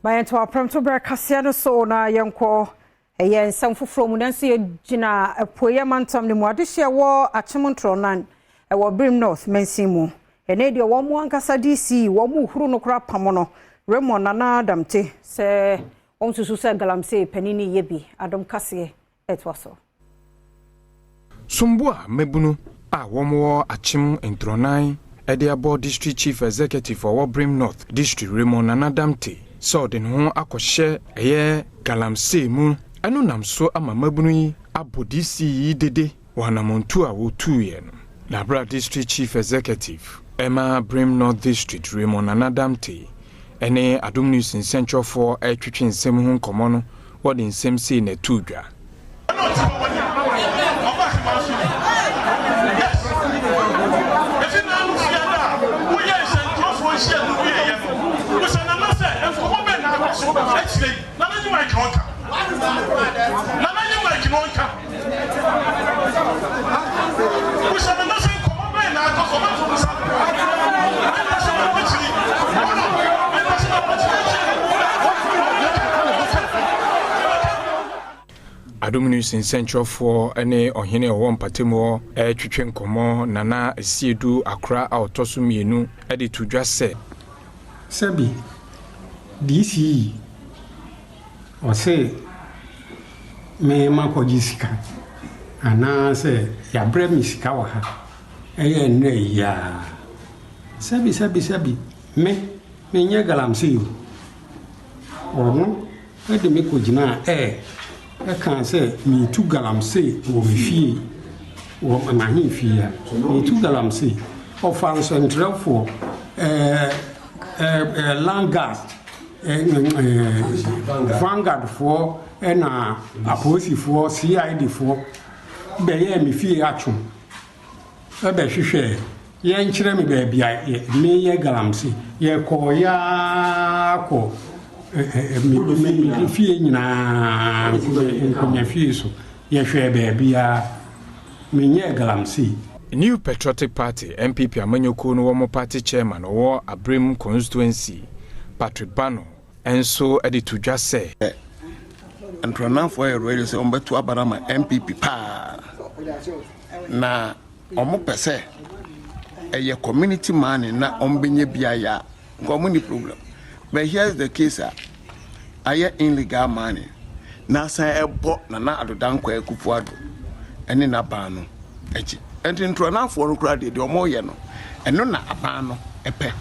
My to our prom to break Cassiano so na young call a yen some from Nancy Gina a poya mantum the Modishia war Akyem Ntronang a war Brim North Mensimu. A nadia one more Casa DCE, one more Hruno crap pamono, Remon Nana AdomTV, say, on to Susan Galamse, Penini Yebi, Adom Cassie, et was so. Sumbua Mebunu, one more Akyem Ntronang, Ediabo District Chief Executive for Brim North District Remon Nana AdomTV. So den ho akɔhye eye galamsey mu anu nam so ama mabunu yi abo DCE dede wanamontu a wotuye no Labra District Chief Executive Emma Brim North District Raymond AdomTV ene Adom News in Central for atwitwe nsem ho nkomo no wode nsem sei na tudwa Actually, none of you might conquer. None of you might conquer. We shall not say, come on, man, I go from the south. Adom News in Central for any ohene one patemo twetwe nkomo nana asiedu akra a otoso mienu ede tudwa se Sabi DCE or say me mako jisika ana say ya bre misika wa ha eye nne ya sabi me nye galamsey ono ede me ko jina e kan say me tu galamsey wo me fie wo mahin fie ya me tu galamsey of ancestral for land gas Vanguard for and Aposi for CID for be me fie atwom e be hwehwe ye nkyere me ba bia me ye galamsey ye ko ya ko me fie nyina ko nya fie so ye hwe ba bia me ye galamsey. New Patriotic Party MPP amanyoko no wo party chairman wo Abrim constituency Patrick Bano enso edi tudwa se Ntronang for a radio say ombeto abarama MPP pa na omo pese eye community man na ombenye bia ya community problem, but here's the case aye illegal money na san ebo na adodankwa ekufuado ene na ba no eji enti Ntronang for no kra de omo ye no eno na aba no epe